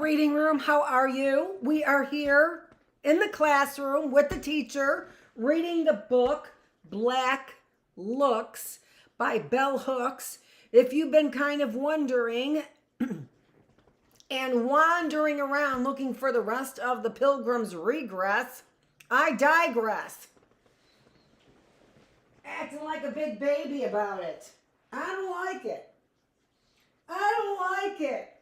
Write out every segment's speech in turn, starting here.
reading room. How are you? We are here in the classroom with the teacher reading the book Black Looks by Bell Hooks. If you've been kind of wondering and wandering around looking for the rest of the Pilgrim's Regress, I digress. Acting like a big baby about it. I don't like it. I don't like it.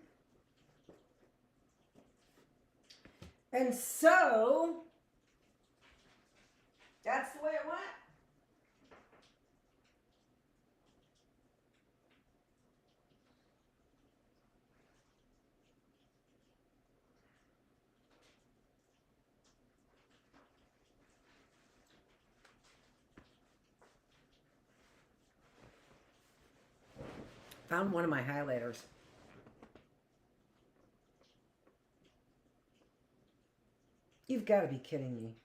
And so, that's the way it went. Found one of my highlighters. You've got to be kidding me.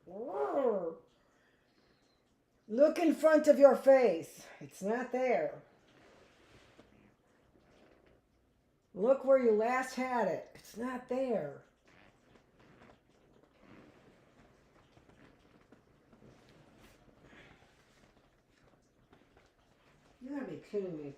Whoa. Look in front of your face. It's not there. Look where you last had it. It's not there. You gotta be kidding me.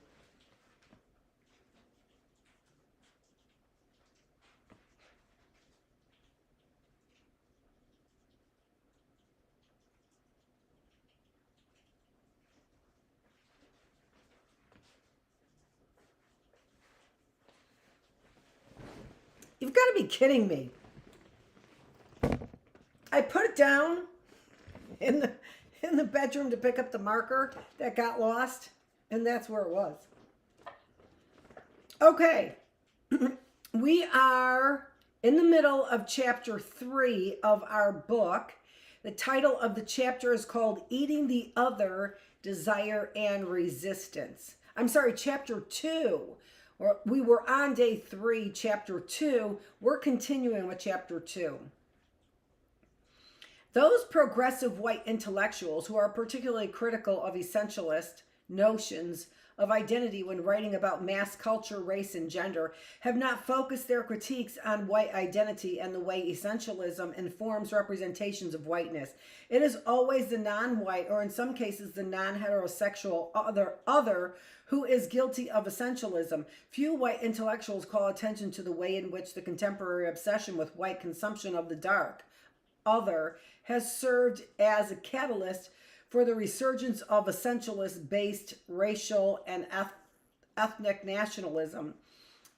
You've got to be kidding me. I put it down in the bedroom to pick up the marker that got lost, and that's where it was. Okay. We are in the middle of chapter 3 of our book. The title of the chapter is called Eating the Other, Desire and Resistance. I'm sorry, chapter 2. We were on day 3, chapter 2. We're continuing with chapter 2. Those progressive white intellectuals who are particularly critical of essentialist notions of identity when writing about mass culture, race, and gender have not focused their critiques on white identity and the way essentialism informs representations of whiteness. It is always the non-white, or in some cases the non-heterosexual other who is guilty of essentialism. Few white intellectuals call attention to the way in which the contemporary obsession with white consumption of the dark other has served as a catalyst for the resurgence of essentialist-based racial and ethnic nationalism.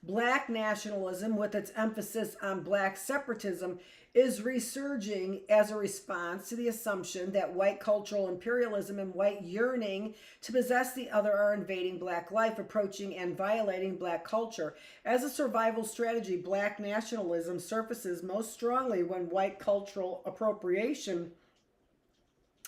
Black nationalism, with its emphasis on black separatism, is resurging as a response to the assumption that white cultural imperialism and white yearning to possess the other are invading black life, approaching and violating black culture. As a survival strategy, black nationalism surfaces most strongly when white cultural appropriation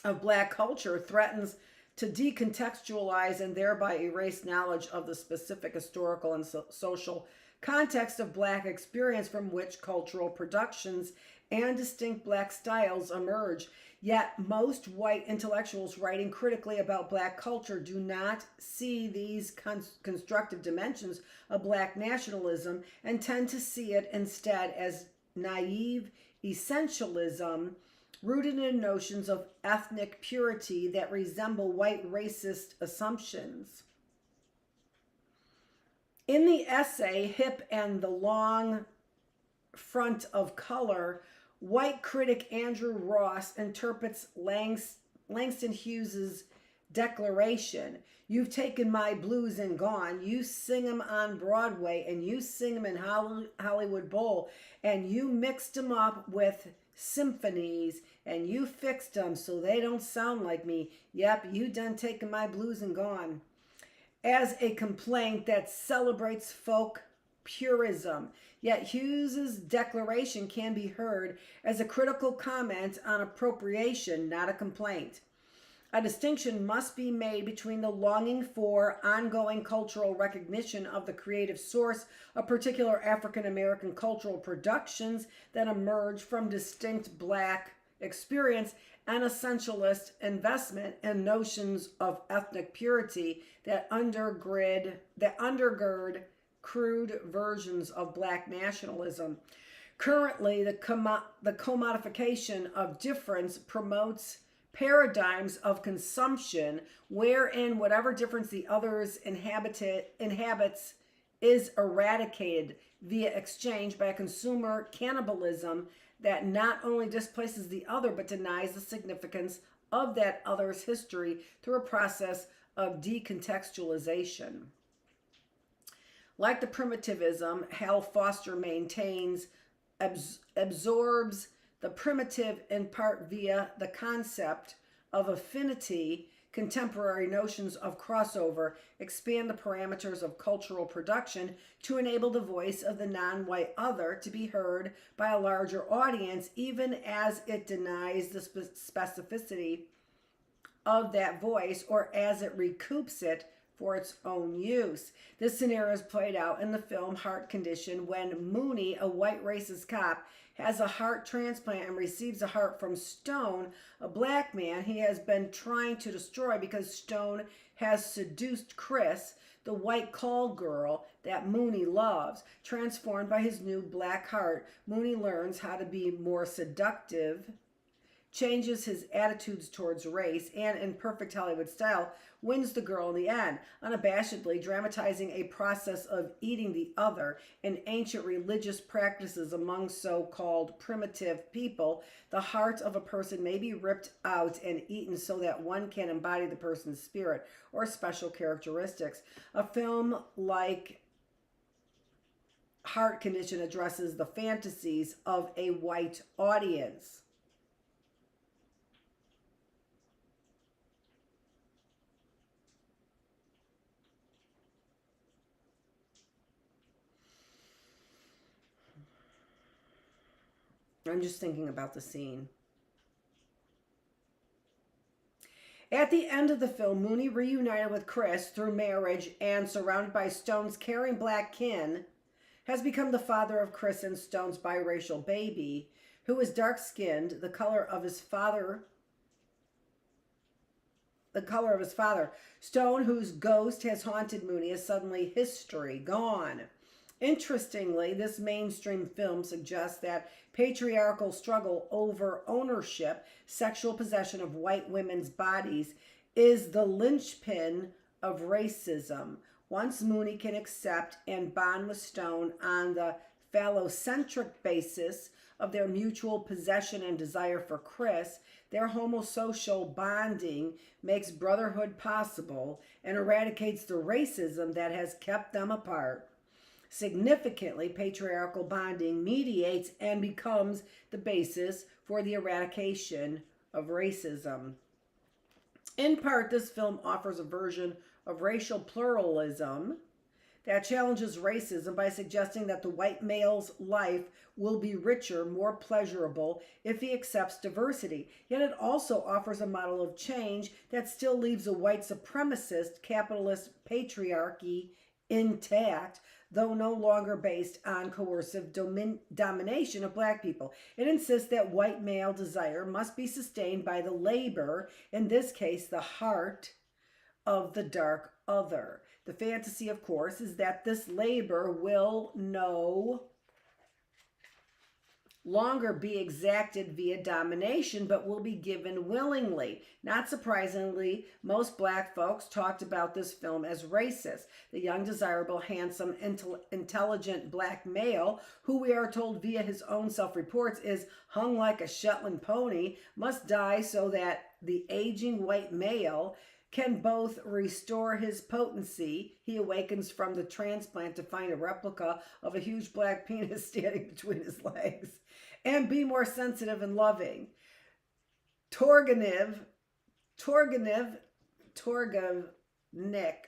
of black culture threatens to decontextualize and thereby erase knowledge of the specific historical and social context of black experience from which cultural productions and distinct black styles emerge. Yet most white intellectuals writing critically about black culture do not see these constructive dimensions of black nationalism and tend to see it instead as naive essentialism rooted in notions of ethnic purity that resemble white racist assumptions. In the essay, Hip and the Long Front of Color, white critic Andrew Ross interprets Langston Hughes's declaration, "You've taken my blues and gone. You sing them on Broadway and you sing them in Hollywood Bowl and you mixed them up with symphonies and you fixed them so they don't sound like me. Yep, you done taken my blues and gone," as a complaint that celebrates folk purism. Yet Hughes's declaration can be heard as a critical comment on appropriation, not a complaint. A distinction must be made between the longing for ongoing cultural recognition of the creative source of particular African American cultural productions that emerge from distinct black experience and essentialist investment in notions of ethnic purity that undergird crude versions of black nationalism. Currently, the commodification of difference promotes paradigms of consumption wherein whatever difference the others inhabits is eradicated via exchange by a consumer cannibalism that not only displaces the other but denies the significance of that other's history through a process of decontextualization. Like the primitivism Hal Foster maintains, absorbs the primitive in part via the concept of affinity. Contemporary notions of crossover expand the parameters of cultural production to enable the voice of the non-white other to be heard by a larger audience, even as it denies the specificity of that voice or as it recoups it for its own use. This scenario is played out in the film Heart Condition when Mooney, a white racist cop, has a heart transplant and receives a heart from Stone, a black man he has been trying to destroy because Stone has seduced Chris, the white call girl that Mooney loves. Transformed by his new black heart, Mooney learns how to be more seductive, changes his attitudes towards race, and in perfect Hollywood style, wins the girl in the end, unabashedly dramatizing a process of eating the other in ancient religious practices among so-called primitive people. The heart of a person may be ripped out and eaten so that one can embody the person's spirit or special characteristics. A film like Heart Condition addresses the fantasies of a white audience. I'm just thinking about the scene. At the end of the film, Mooney, reunited with Chris through marriage and surrounded by Stone's caring black kin, has become the father of Chris and Stone's biracial baby, who is dark-skinned, the color of his father. Stone, whose ghost has haunted Mooney, is suddenly history, gone. Interestingly, this mainstream film suggests that patriarchal struggle over ownership, sexual possession of white women's bodies, is the linchpin of racism. Once Mooney can accept and bond with Stone on the phallocentric basis of their mutual possession and desire for Chris, their homosocial bonding makes brotherhood possible and eradicates the racism that has kept them apart. Significantly, patriarchal bonding mediates and becomes the basis for the eradication of racism. In part, this film offers a version of racial pluralism that challenges racism by suggesting that the white male's life will be richer, more pleasurable if he accepts diversity. Yet it also offers a model of change that still leaves a white supremacist capitalist patriarchy intact, though no longer based on coercive domination of black people. It insists that white male desire must be sustained by the labor, in this case, the heart of the dark other. The fantasy, of course, is that this labor will no longer be exacted via domination, but will be given willingly. Not surprisingly, most black folks talked about this film as racist. The young, desirable, handsome, intelligent black male, who we are told via his own self-reports is hung like a Shetland pony, must die so that the aging white male can both restore his potency. He awakens from the transplant to find a replica of a huge black penis standing between his legs, and be more sensitive and loving. Turgenev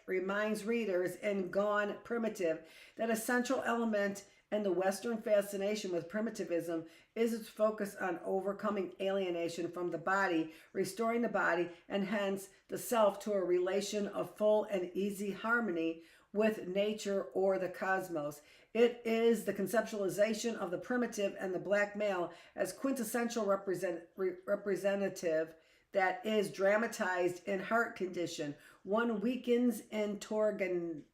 reminds readers in Gone Primitive that a central element in the Western fascination with primitivism is its focus on overcoming alienation from the body, restoring the body, and hence the self to a relation of full and easy harmony with nature or the cosmos. It is the conceptualization of the primitive and the black male as quintessential representative that is dramatized in Heart Condition. One weakens in Turgevnik's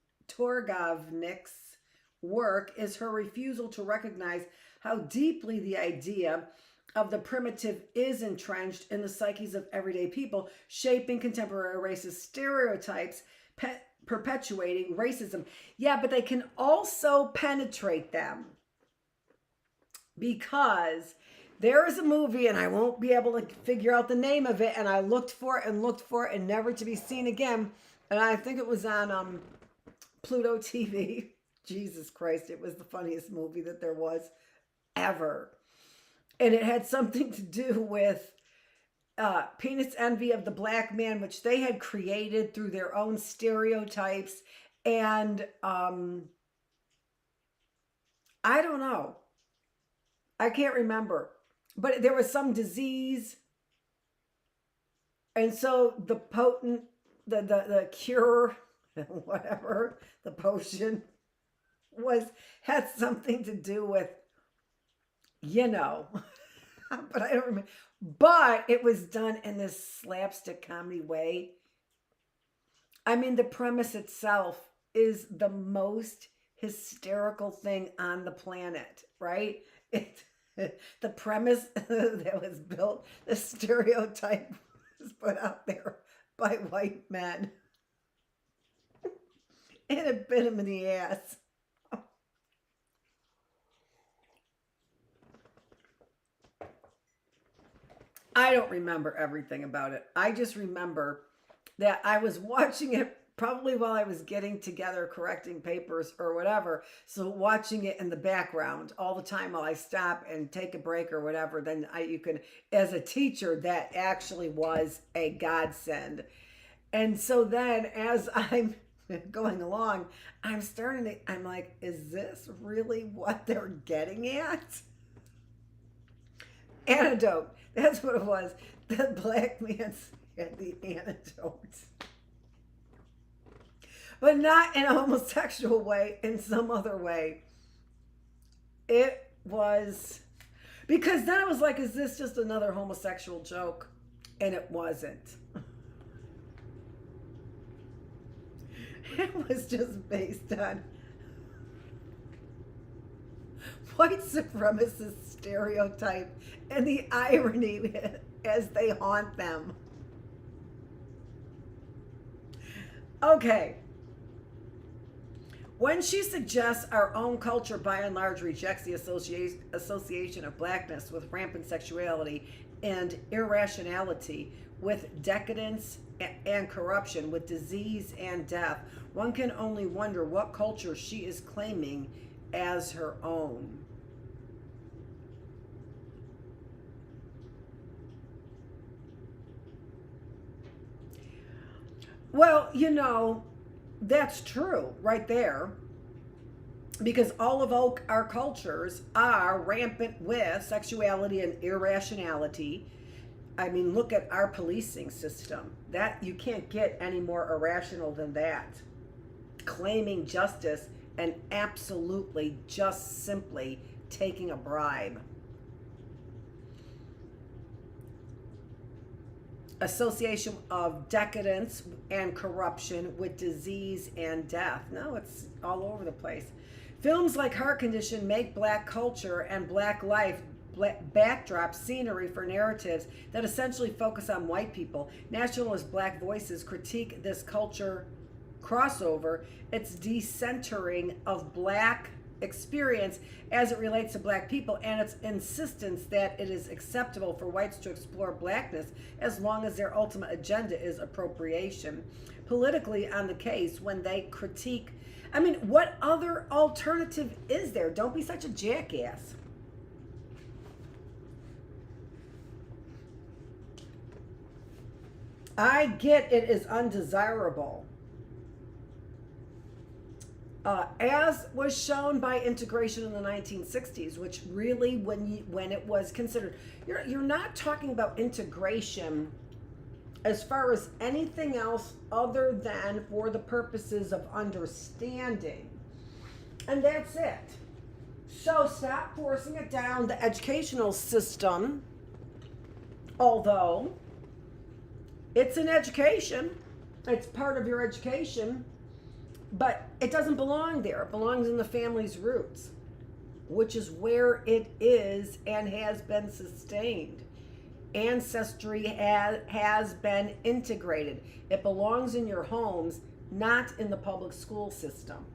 work is her refusal to recognize how deeply the idea of the primitive is entrenched in the psyches of everyday people, shaping contemporary racist stereotypes, perpetuating racism. Yeah, but they can also penetrate them, because there is a movie, and I won't be able to figure out the name of it, and I looked for it and never to be seen again, and I think it was on Pluto TV. Jesus Christ, it was the funniest movie that there was ever. And it had something to do with penis envy of the black man, which they had created through their own stereotypes. And I don't know. I can't remember. But there was some disease. And so the potent, the cure, whatever, the potion had something to do with, but I don't remember. But it was done in this slapstick comedy way. I mean, the premise itself is the most hysterical thing on the planet, right? The premise that was built, the stereotype was put out there by white men. And it bit him in the ass. I don't remember everything about it. I just remember that I was watching it probably while I was getting together, correcting papers or whatever. So watching it in the background all the time while I stop and take a break or whatever, then you can, as a teacher, that actually was a godsend. And so then as I'm going along, I'm like, is this really what they're getting at? Antidote. That's what it was. The black man had the antidote. But not in a homosexual way, in some other way. It was, because then it was like, is this just another homosexual joke? And it wasn't. It was just based on white supremacist stereotype and the irony as they haunt them. Okay. When she suggests our own culture by and large rejects the association of blackness with rampant sexuality and irrationality, with decadence and corruption, with disease and death, one can only wonder what culture she is claiming as her own. Well, that's true right there, because all of our cultures are rampant with sexuality and irrationality. I mean, look at our policing system. That you can't get any more irrational than that. Claiming justice and absolutely just simply taking a bribe. Association of decadence and corruption with disease and death. No, it's all over the place. Films like Heart Condition make black culture and black life backdrop scenery for narratives that essentially focus on white people. Nationalist black voices critique this culture crossover, its decentering of black experience as it relates to black people, and its insistence that it is acceptable for whites to explore blackness as long as their ultimate agenda is appropriation. Politically on the case, when they critique, I mean, what other alternative is there? Don't be such a jackass. I get it is undesirable. As was shown by integration in the 1960s, which really, when it was considered, you're not talking about integration as far as anything else other than for the purposes of understanding. And that's it. So stop forcing it down the educational system, although it's an education, it's part of your education, but it doesn't belong there. It belongs in the family's roots, which is where it is and has been sustained. Ancestry has been integrated. It belongs in your homes, not in the public school system.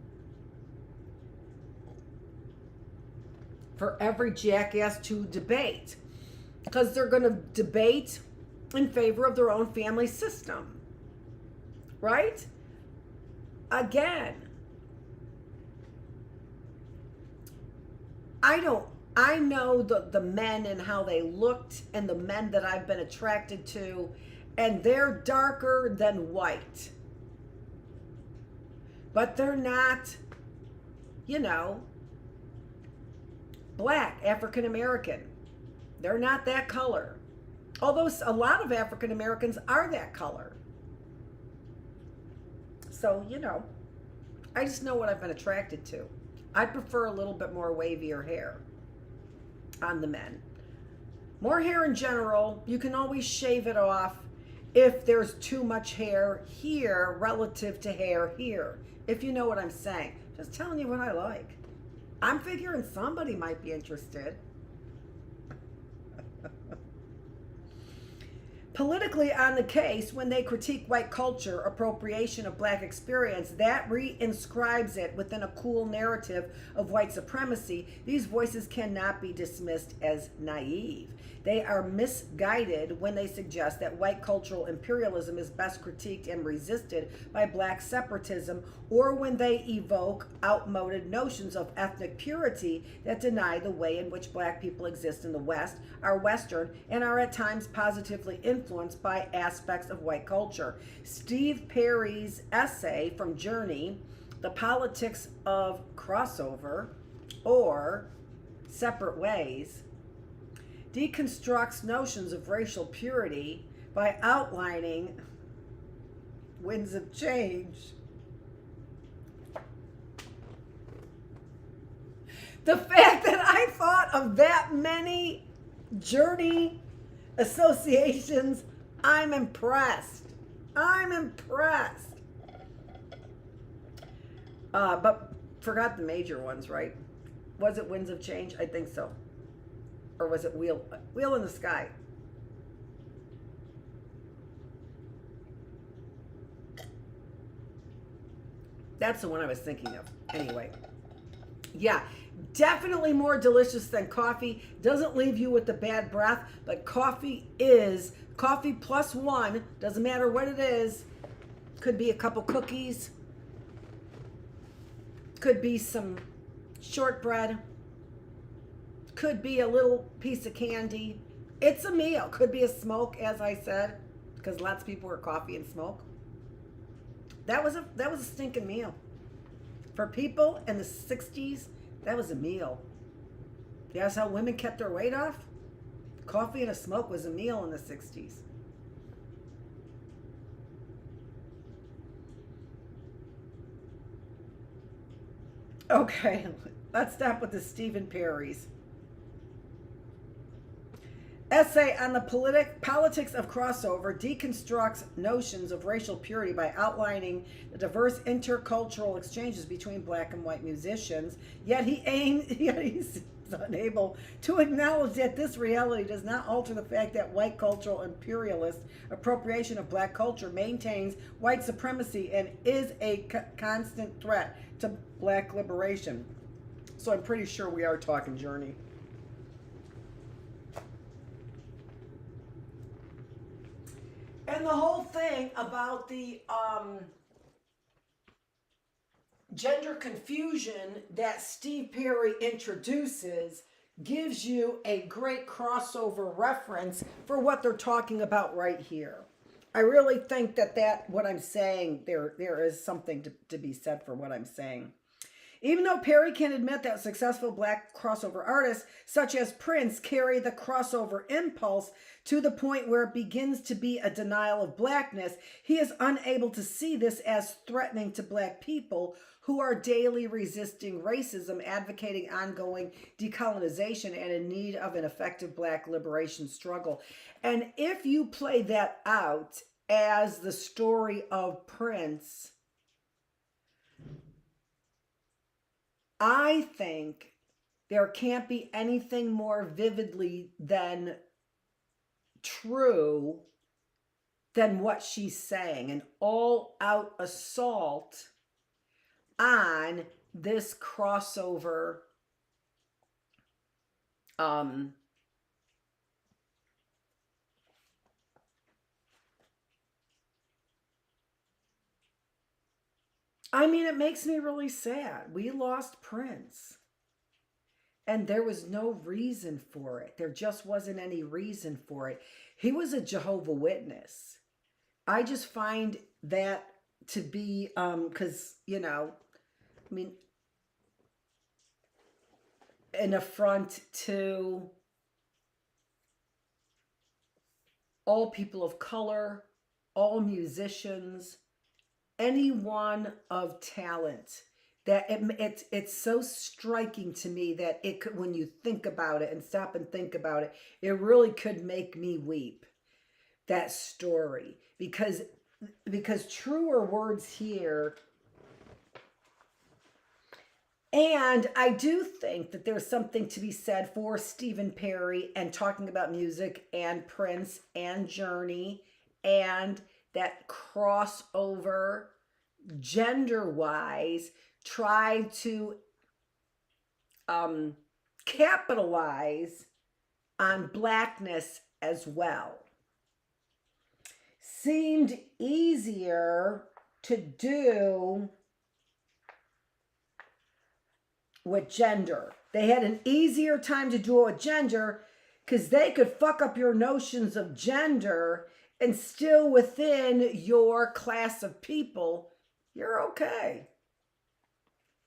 For every jackass to debate, because they're going to debate in favor of their own family system, right? Again, I know the men and how they looked, and the men that I've been attracted to, and they're darker than white. But they're not, black, African American. They're not that color. Although a lot of African Americans are that color. So, I just know what I've been attracted to. I prefer a little bit more wavier hair on the men. More hair in general. You can always shave it off if there's too much hair here relative to hair here. If you know what I'm saying. Just telling you what I like. I'm figuring somebody might be interested. Politically on the case, when they critique white culture, appropriation of black experience, that reinscribes it within a cool narrative of white supremacy. These voices cannot be dismissed as naive. They are misguided when they suggest that white cultural imperialism is best critiqued and resisted by black separatism, or when they evoke outmoded notions of ethnic purity that deny the way in which black people exist in the West, are Western, and are at times positively influenced by aspects of white culture. Steve Perry's essay from Journey, The Politics of Crossover, or Separate Ways, deconstructs notions of racial purity by outlining winds of change. The fact that I thought of that many Journey associations, I'm impressed. I'm impressed. But forgot the major ones, right? Was it Winds of Change? I think so. Or was it Wheel in the Sky? That's the one I was thinking of. Anyway. Yeah, definitely more delicious than coffee. Doesn't leave you with the bad breath, but coffee plus one. Doesn't matter what it is. Could be a couple cookies. Could be some shortbread. Could be a little piece of candy. It's a meal. Could be a smoke, as I said, because lots of people were coffee and smoke. That was a stinking meal. For people in the 60s, that was a meal. That's how women kept their weight off? Coffee and a smoke was a meal in the 60s. Okay, let's stop with the Stephen Perry's. Essay on the politics of crossover deconstructs notions of racial purity by outlining the diverse intercultural exchanges between black and white musicians, yet he's unable to acknowledge that this reality does not alter the fact that white cultural imperialist appropriation of black culture maintains white supremacy and is a constant threat to black liberation. So I'm pretty sure we are talking Journey. And the whole thing about the gender confusion that Steve Perry introduces gives you a great crossover reference for what they're talking about right here. I really think that what I'm saying, there is something to be said for what I'm saying. Even though Perry can admit that successful black crossover artists, such as Prince, carry the crossover impulse to the point where it begins to be a denial of blackness, he is unable to see this as threatening to black people who are daily resisting racism, advocating ongoing decolonization, and in need of an effective black liberation struggle. And if you play that out as the story of Prince, I think there can't be anything more vividly than true than what she's saying. An all-out assault on this crossover I mean, it makes me really sad. We lost Prince. And there was no reason for it. There just wasn't any reason for it. He was a Jehovah's Witness. I just find that to be, because, you know, I mean, an affront to all people of color, all musicians, anyone of talent. That it's so striking to me that it could, when you think about it and stop and think about it, it really could make me weep. That story, because truer words here. And I do think that there's something to be said for Stephen Perry and talking about music and Prince and Journey and that crossover gender-wise, try to capitalize on blackness as well. Seemed easier to do with gender. They had an easier time to do it with gender because they could fuck up your notions of gender and still within your class of people, you're okay.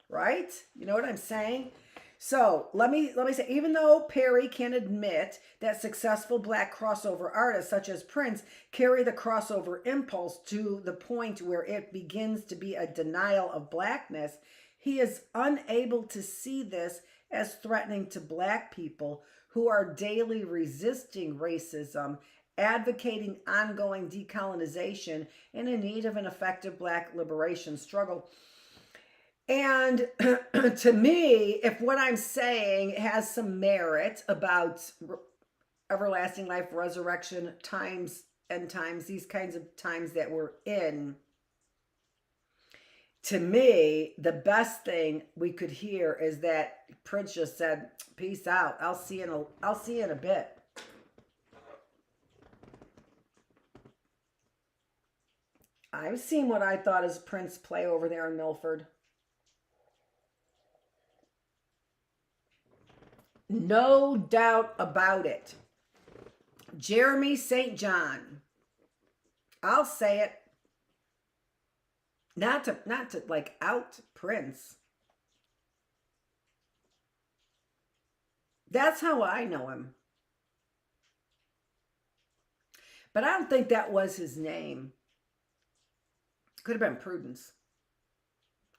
Right? You know what I'm saying? So let me say, even though Perry can admit that successful black crossover artists such as Prince carry the crossover impulse to the point where it begins to be a denial of blackness, he is unable to see this as threatening to black people who are daily resisting racism, advocating ongoing decolonization, and in need of an effective black liberation struggle. And to me, if what I'm saying has some merit about everlasting life, resurrection, times, end times, these kinds of times that we're in, to me, the best thing we could hear is that Prince just said, "Peace out. I'll see you in a bit." I've seen what I thought is Prince play over there in Milford. No doubt about it. Jeremy St. John. I'll say it. Not to like out Prince. That's how I know him. But I don't think that was his name. Could have been Prudence.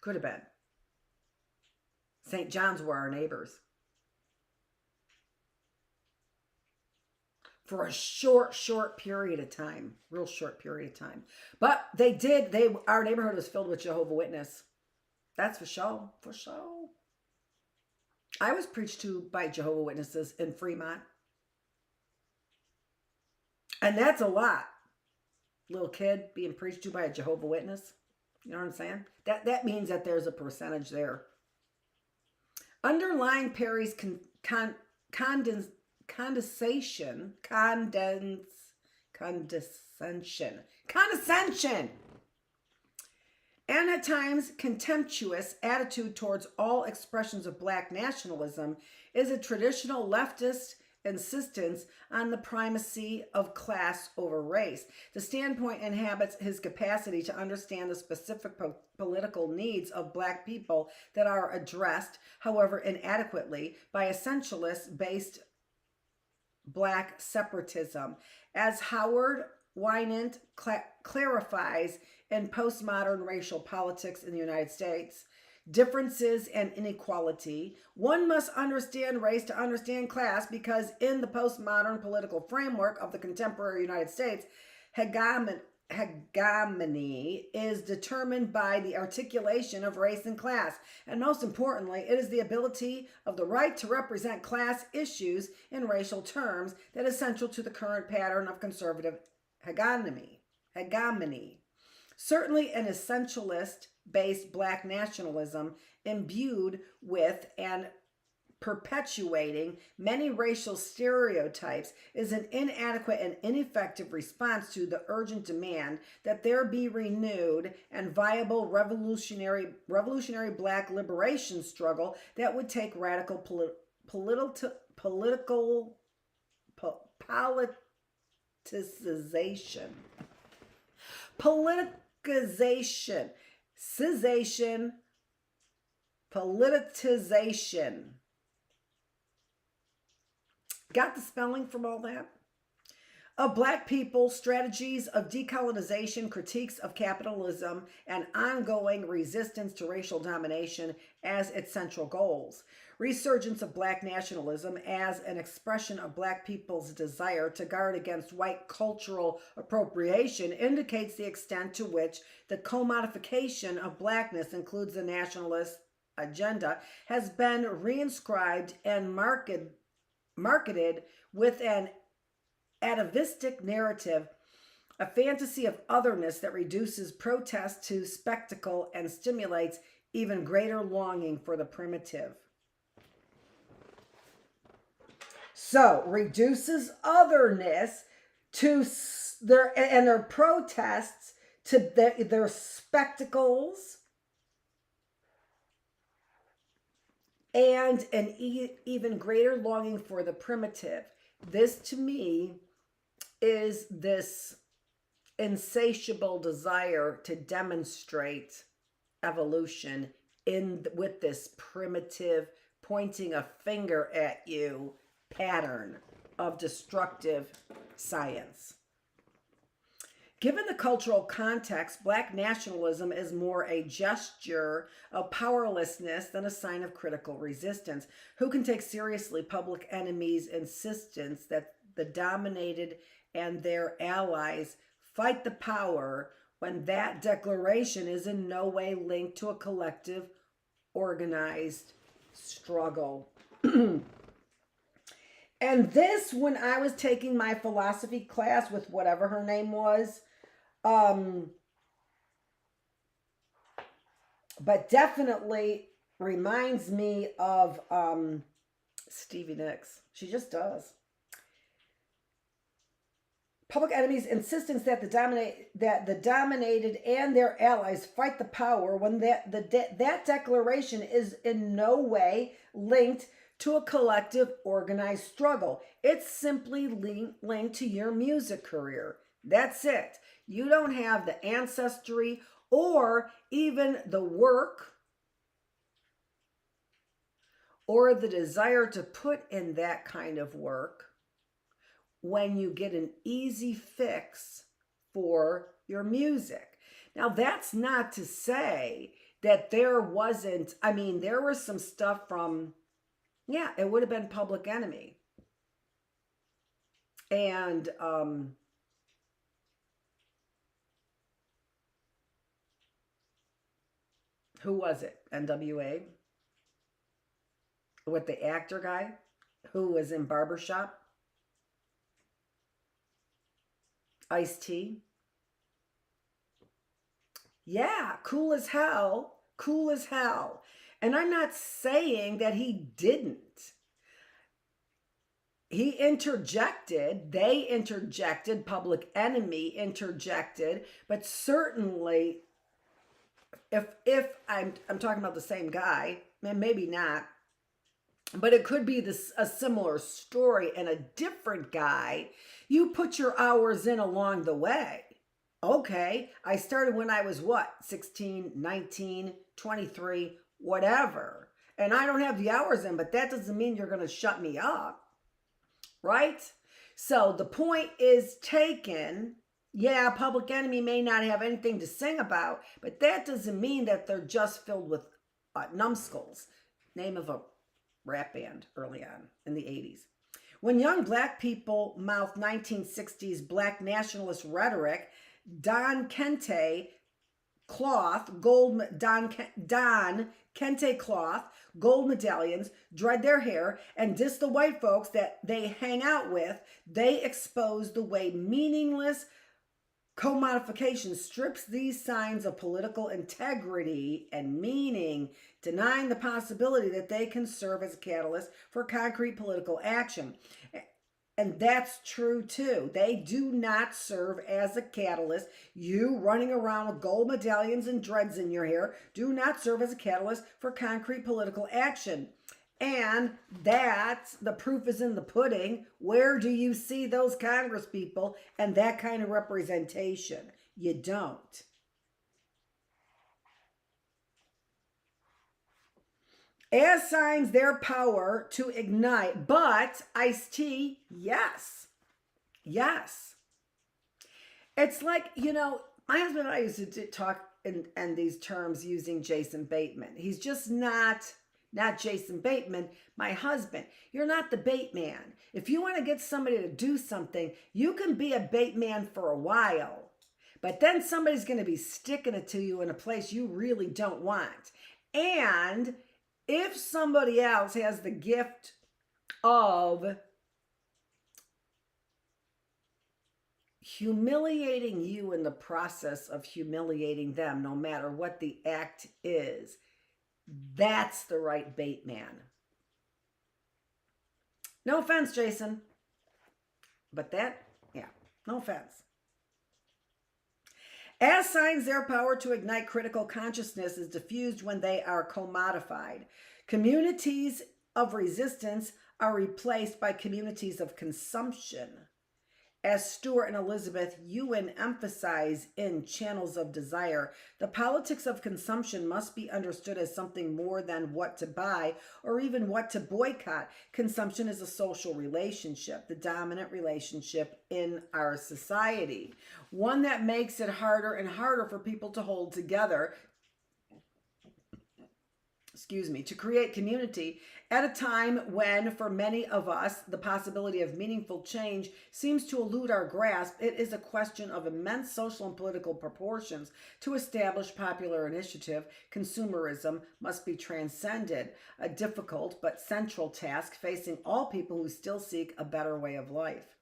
Could have been. St. John's were our neighbors. For a short period of time. Real short period of time. But our neighborhood was filled with Jehovah's Witness. That's for sure. For sure. I was preached to by Jehovah's Witnesses in Fremont. And that's a lot. Little kid being preached to by a Jehovah's Witness. You know what I'm saying? That means that there's a percentage there. Underlying Perry's condescension, and at times contemptuous attitude towards all expressions of black nationalism is a traditional leftist insistence on the primacy of class over race. The standpoint inhabits his capacity to understand the specific political needs of Black people that are addressed, however inadequately, by essentialist-based Black separatism. As Howard Winant clarifies in Postmodern Racial Politics in the United States, Differences and Inequality, one must understand race to understand class, because in the postmodern political framework of the contemporary United States, hegemony is determined by the articulation of race and class. And most importantly, it is the ability of the right to represent class issues in racial terms that is central to the current pattern of conservative hegemony. Certainly an essentialist-based Black nationalism imbued with and perpetuating many racial stereotypes is an inadequate and ineffective response to the urgent demand that there be renewed and viable revolutionary Black liberation struggle that would take radical politicization, politicization. Got the spelling from all that? Of Black people, strategies of decolonization, critiques of capitalism, and ongoing resistance to racial domination as its central goals. Resurgence of Black nationalism as an expression of Black people's desire to guard against white cultural appropriation indicates the extent to which the commodification of Blackness includes the nationalist agenda, has been reinscribed and marketed with an atavistic narrative, a fantasy of otherness that reduces protest to spectacle and stimulates even greater longing for the primitive. So, reduces otherness to their protests to their spectacles and an even greater longing for the primitive. This, to me, is this insatiable desire to demonstrate evolution with this primitive, pointing a finger at you pattern of destructive science. Given the cultural context, Black nationalism is more a gesture of powerlessness than a sign of critical resistance. Who can take seriously Public Enemy's insistence that the dominated and their allies fight the power when that declaration is in no way linked to a collective, organized struggle? And this, when I was taking my philosophy class with whatever her name was, but definitely reminds me of Stevie Nicks. She just does. Public Enemy's insistence that the dominated and their allies fight the power when that declaration is in no way linked to a collective, organized struggle. It's simply linked to your music career. That's it. You don't have the ancestry or even the work or the desire to put in that kind of work when you get an easy fix for your music. Now, that's not to say that there wasn't, there was some stuff from, it would have been Public Enemy. And who was it? NWA? With the actor guy who was in Barbershop? Ice-T? Yeah, cool as hell. Cool as hell. And I'm not saying that he didn't. He interjected, they interjected, Public Enemy interjected, but certainly if I'm talking about the same guy, and maybe not, but it could be a similar story and a different guy. You put your hours in along the way. Okay, I started when I was what, 16, 19, 23, whatever. And I don't have the hours in, but that doesn't mean you're going to shut me up, right? So the point is taken. Yeah, Public Enemy may not have anything to sing about, but that doesn't mean that they're just filled with numbskulls. Name of a rap band early on in the 80s. When young black people mouthed 1960s black nationalist rhetoric, Don Kente cloth, Don Kente cloth, gold medallions, dread their hair, and diss the white folks that they hang out with, they expose the way meaningless commodification strips these signs of political integrity and meaning, denying the possibility that they can serve as a catalyst for concrete political action. And that's true too. They do not serve as a catalyst. You running around with gold medallions and dreads in your hair do not serve as a catalyst for concrete political action. And that's, the proof is in the pudding. Where do you see those Congress people and that kind of representation? You don't. As signs their power to ignite, but Ice-T, yes. Yes. It's like, you know, my husband and I used to talk in these terms using Jason Bateman. He's just not Jason Bateman, my husband. You're not the bait man. If you want to get somebody to do something, you can be a bait man for a while, but then somebody's going to be sticking it to you in a place you really don't want. And if somebody else has the gift of humiliating you in the process of humiliating them, no matter what the act is, that's the right bait man. No offense, Jason. But that, yeah, no offense. As signs their power to ignite critical consciousness is diffused when they are commodified. Communities of resistance are replaced by communities of consumption. As Stuart and Elizabeth Ewan emphasize in Channels of Desire, the politics of consumption must be understood as something more than what to buy or even what to boycott. Consumption is a social relationship, the dominant relationship in our society, one that makes it harder and harder for people to hold together, to create community at a time when, for many of us, the possibility of meaningful change seems to elude our grasp. It is a question of immense social and political proportions. To establish popular initiative, consumerism must be transcended, a difficult but central task facing all people who still seek a better way of life.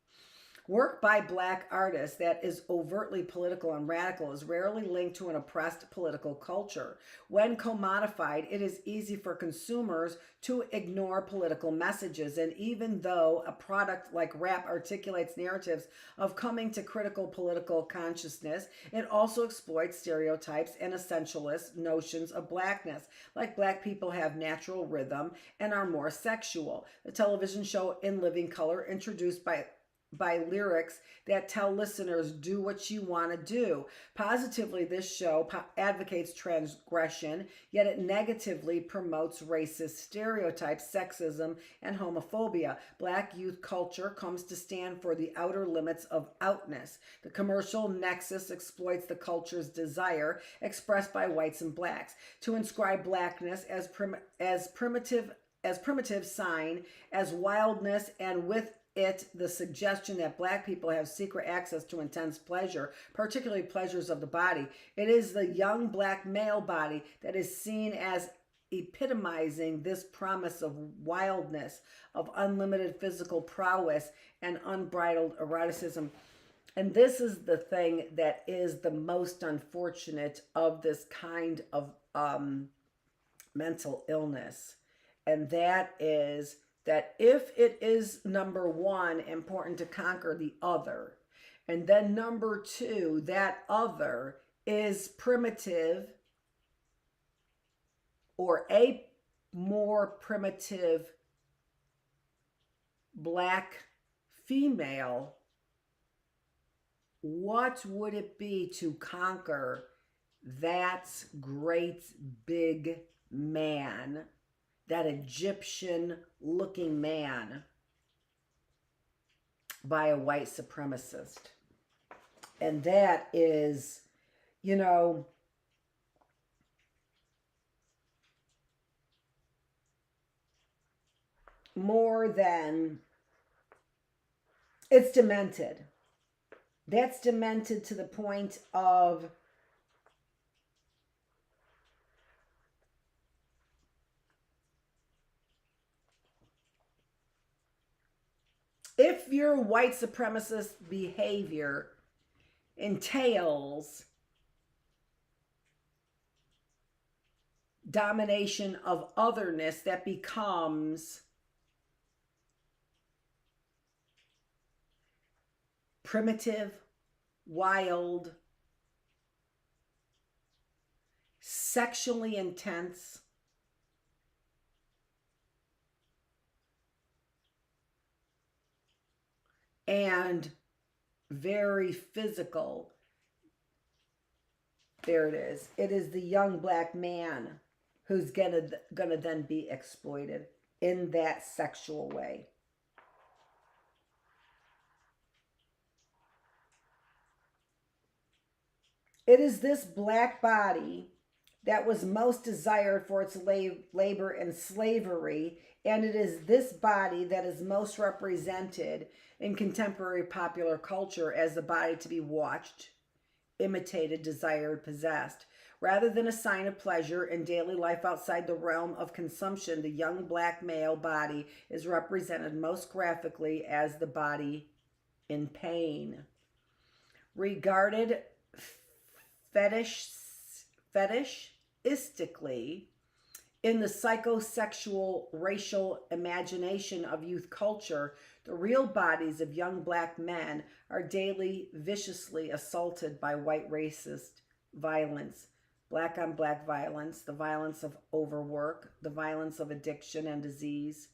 Work by Black artists that is overtly political and radical is rarely linked to an oppressed political culture. When commodified, it is easy for consumers to ignore political messages. And even though a product like rap articulates narratives of coming to critical political consciousness, it also exploits stereotypes and essentialist notions of Blackness, like Black people have natural rhythm and are more sexual. The television show In Living Color, introduced by lyrics that tell listeners, do what you want to do. Positively, this show advocates transgression, yet it negatively promotes racist stereotypes, sexism, and homophobia. Black youth culture comes to stand for the outer limits of outness. The commercial nexus exploits the culture's desire, expressed by whites and blacks, to inscribe Blackness as primitive sign, as wildness, and with it the suggestion that Black people have secret access to intense pleasure, particularly pleasures of the body. It is the young Black male body that is seen as epitomizing this promise of wildness, of unlimited physical prowess and unbridled eroticism. And this is the thing that is the most unfortunate of this kind of mental illness. And that is that if it is, number one, important to conquer the other, and then number two, that other is primitive or a more primitive black female, what would it be to conquer that great big man, that Egyptian looking man, by a white supremacist? And that is, you know, more than, it's demented. That's demented to the point of if your white supremacist behavior entails domination of otherness, that becomes primitive, wild, sexually intense, and very physical. There it is. It is the young black man who's gonna then be exploited in that sexual way. It is this black body that was most desired for its labor and slavery, and it is this body that is most represented in contemporary popular culture as the body to be watched, imitated, desired, possessed. Rather than a sign of pleasure in daily life outside the realm of consumption, the young black male body is represented most graphically as the body in pain. Regarded fetishistically in the psychosexual racial imagination of youth culture, the real bodies of young black men are daily viciously assaulted by white racist violence, black on black violence, the violence of overwork, the violence of addiction and disease.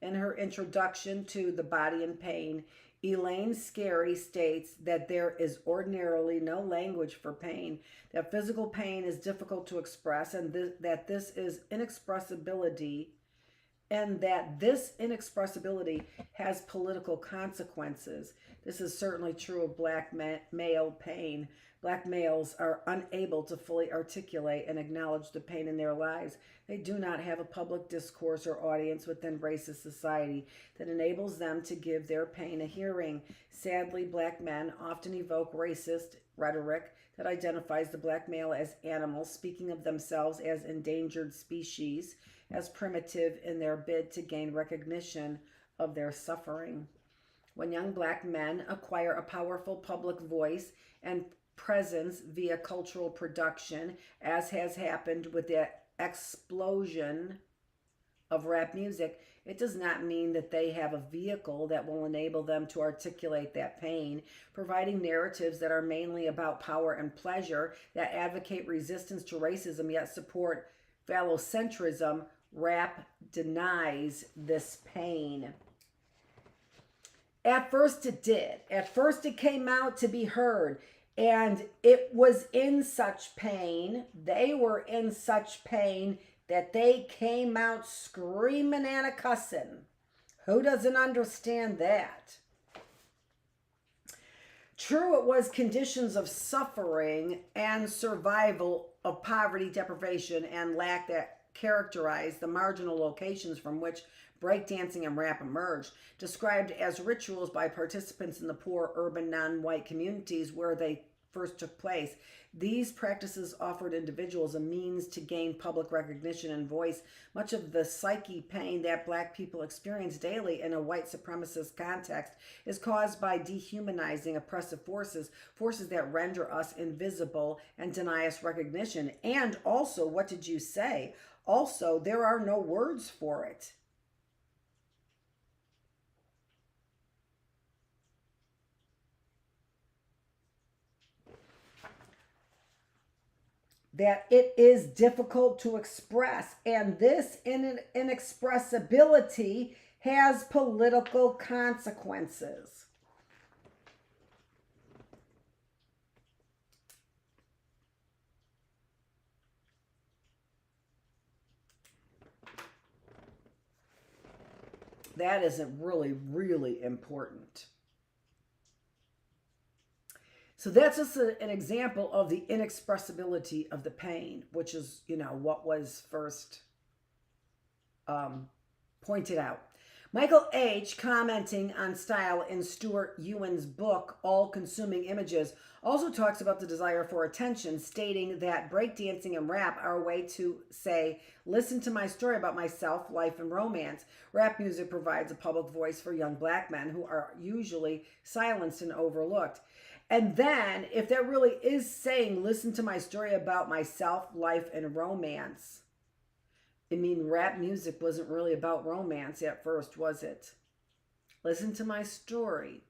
In her introduction to The Body in Pain, Elaine Scarry states that there is ordinarily no language for pain, that physical pain is difficult to express, and that this is inexpressibility, and that this inexpressibility has political consequences. This is certainly true of black male pain. Black males are unable to fully articulate and acknowledge the pain in their lives. They do not have a public discourse or audience within racist society that enables them to give their pain a hearing. Sadly, black men often evoke racist rhetoric that identifies the black male as animals, speaking of themselves as endangered species, as primitive in their bid to gain recognition of their suffering. When young black men acquire a powerful public voice and presence via cultural production, as has happened with the explosion of rap music, it does not mean that they have a vehicle that will enable them to articulate that pain, providing narratives that are mainly about power and pleasure, that advocate resistance to racism yet support phallocentrism. Rap denies this pain. At first it did. At first it came out to be heard. And it was in such pain, they were in such pain, that they came out screaming and a cussing. Who doesn't understand that? True, it was conditions of suffering and survival of poverty, deprivation, and lack that characterized the marginal locations from which breakdancing and rap emerged, described as rituals by participants in the poor urban non-white communities where they first took place. These practices offered individuals a means to gain public recognition and voice. Much of the psyche pain that black people experience daily in a white supremacist context is caused by dehumanizing oppressive forces, forces that render us invisible and deny us recognition. And also, what did you say? Also, there are no words for it. That it is difficult to express, and this inexpressibility has political consequences. That isn't really, really important. So that's just an example of the inexpressibility of the pain, which is, what was first pointed out. Michael H., commenting on style in Stuart Ewan's book, All Consuming Images, also talks about the desire for attention, stating that breakdancing and rap are a way to say, listen to my story about myself, life, and romance. Rap music provides a public voice for young black men who are usually silenced and overlooked. And then, if that really is saying, listen to my story about myself, life, and romance, rap music wasn't really about romance at first, was it? Listen to my story.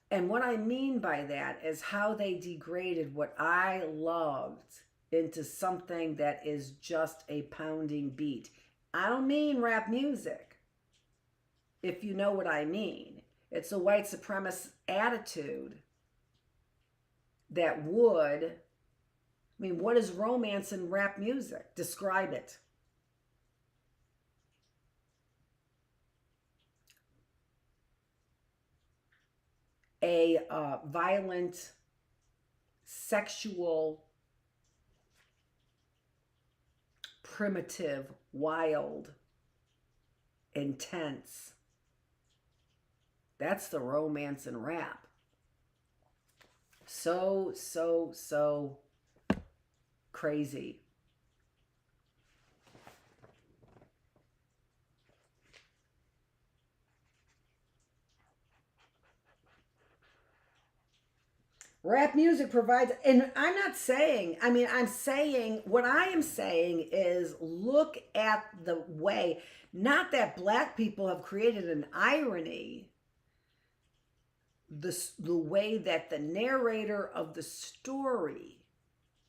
And what I mean by that is how they degraded what I loved into something that is just a pounding beat. I don't mean rap music, if you know what I mean. It's a white supremacist attitude that would... what is romance in rap music? Describe it. A violent, sexual, primitive, wild, intense. That's the romance in rap. So crazy. Rap music provides, and I'm not saying, what I am saying is look at the way, not that black people have created an irony, the way that the narrator of the story,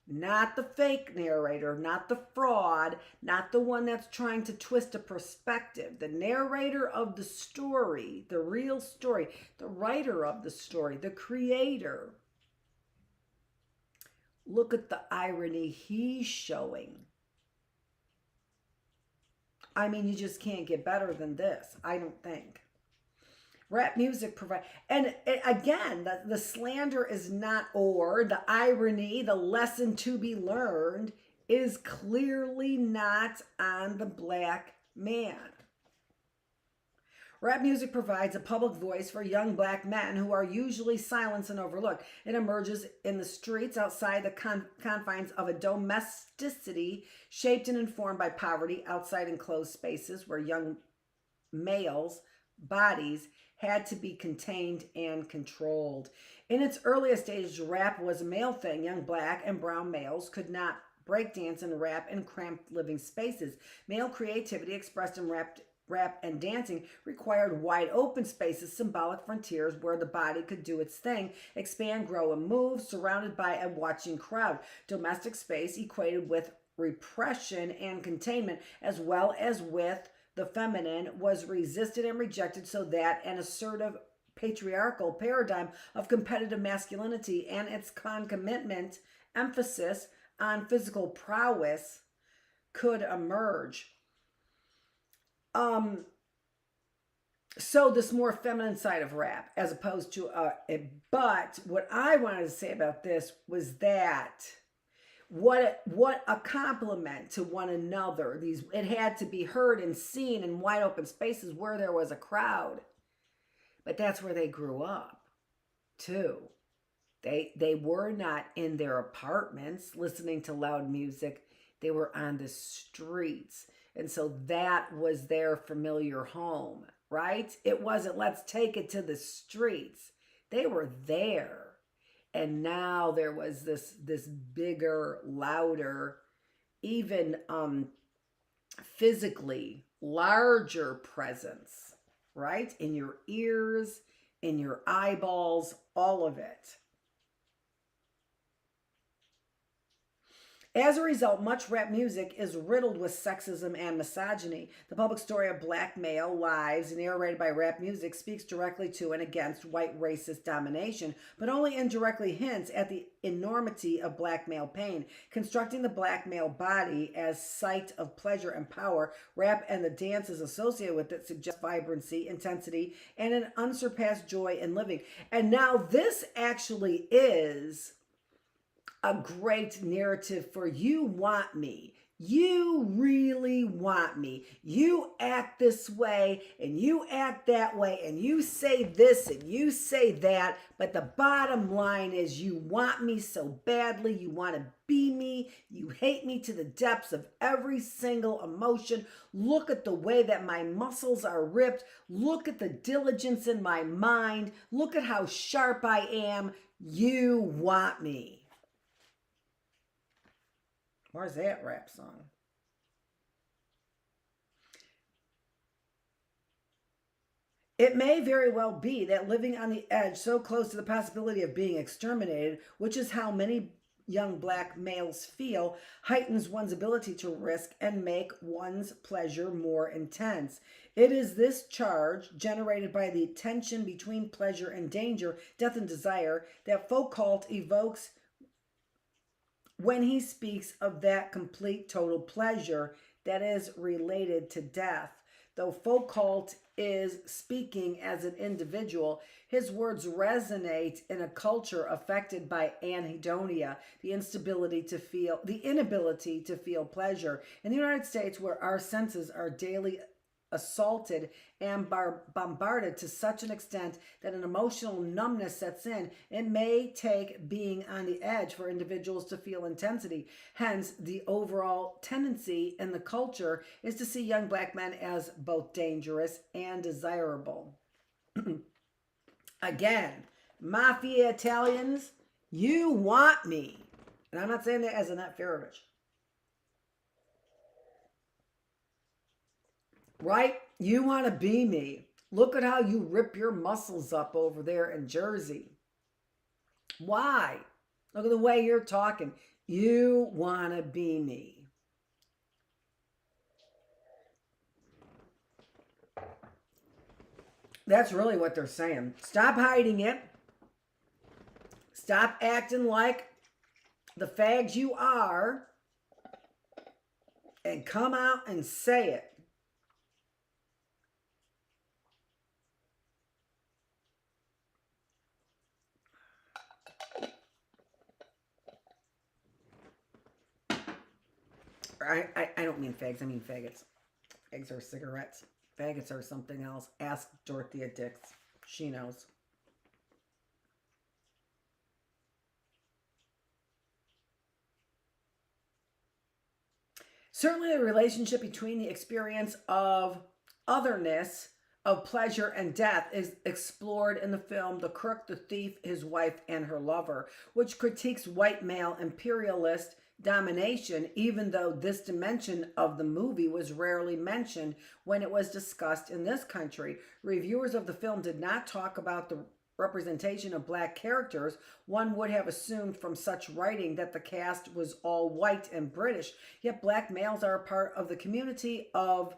not the fake narrator, not the fraud, not the one that's trying to twist a perspective. The narrator of the story, the real story, the writer of the story, the creator. Look at the irony he's showing. You just can't get better than this, I don't think. Rap music provides, and again, the slander is not, or the irony, the lesson to be learned is clearly not on the black man. Rap music provides a public voice for young black men who are usually silenced and overlooked. It emerges in the streets outside the confines of a domesticity shaped and informed by poverty, outside enclosed spaces where young males' bodies had to be contained and controlled. In its earliest stages, rap was a male thing. Young black and brown males could not breakdance and rap in cramped living spaces. Male creativity expressed in rap and dancing required wide open spaces, symbolic frontiers where the body could do its thing, expand, grow, and move, surrounded by a watching crowd. Domestic space equated with repression and containment, as well as with the feminine, was resisted and rejected, so that an assertive patriarchal paradigm of competitive masculinity and its concomitant emphasis on physical prowess could emerge. So this more feminine side of rap, as opposed to but what I wanted to say about this was that what a compliment to one another. It had to be heard and seen in wide open spaces where there was a crowd. But that's where they grew up too. They were not in their apartments listening to loud music. They were on the streets. And so that was their familiar home, right? It wasn't, let's take it to the streets. They were there. And now there was this bigger, louder, even physically larger presence, right? In your ears, in your eyeballs, all of it. As a result, much rap music is riddled with sexism and misogyny. The public story of black male lives, narrated by rap music, speaks directly to and against white racist domination, but only indirectly hints at the enormity of black male pain. Constructing the black male body as site of pleasure and power, rap and the dances associated with it suggest vibrancy, intensity, and an unsurpassed joy in living. And now this actually is a great narrative for you want me. You really want me. You act this way and you act that way and you say this and you say that. But the bottom line is you want me so badly. You want to be me. You hate me to the depths of every single emotion. Look at the way that my muscles are ripped. Look at the diligence in my mind. Look at how sharp I am. You want me. Where's that rap song? It may very well be that living on the edge, so close to the possibility of being exterminated, which is how many young black males feel, heightens one's ability to risk and make one's pleasure more intense. It is this charge, generated by the tension between pleasure and danger, death and desire, that Foucault evokes when he speaks of that complete total pleasure that is related to death. Though Foucault is speaking as an individual, his words resonate in a culture affected by anhedonia, the inability to feel pleasure. In the United States, where our senses are daily assaulted and bombarded to such an extent that an emotional numbness sets in, it may take being on the edge for individuals to feel intensity. Hence, the overall tendency in the culture is to see young black men as both dangerous and desirable. Again, mafia Italians, you want me. And I'm not saying that as Annette Feravich. Right? You want to be me. Look at how you rip your muscles up over there in Jersey. Why? Look at the way you're talking. You want to be me. That's really what they're saying. Stop hiding it. Stop acting like the fags you are. And come out and say it. I don't mean fags, I mean faggots. Fags are cigarettes. Faggots are something else. Ask Dorothea Dix. She knows. Certainly the relationship between the experience of otherness, of pleasure and death is explored in the film The Crook, the Thief, His Wife, and Her Lover, which critiques white male imperialist domination, even though this dimension of the movie was rarely mentioned when it was discussed in this country. Reviewers of the film did not talk about the representation of black characters. One would have assumed from such writing that the cast was all white and British, yet black males are a part of the community of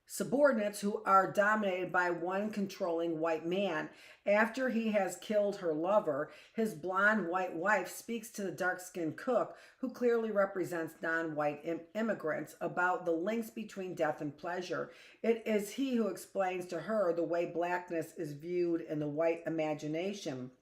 subordinates who are dominated by one controlling white man. After he has killed her lover, his blonde white wife speaks to the dark-skinned cook, who clearly represents non-white immigrants, about the links between death and pleasure. It is he who explains to her the way blackness is viewed in the white imagination.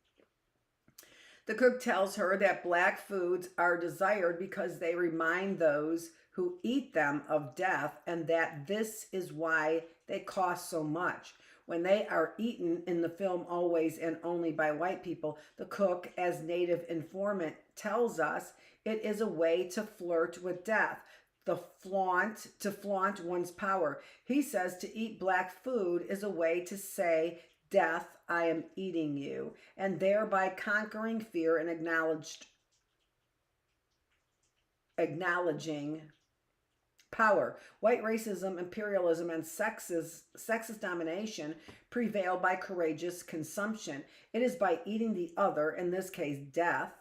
The cook tells her that black foods are desired because they remind those who eat them of death, and that this is why they cost so much. When they are eaten in the film always and only by white people, the cook, as native informant, tells us it is a way to flirt with death, to flaunt one's power. He says to eat black food is a way to say, "Death, I am eating you," and thereby conquering fear and acknowledging power. White racism, imperialism, and sexist domination prevail by courageous consumption. It is by eating the other, in this case death,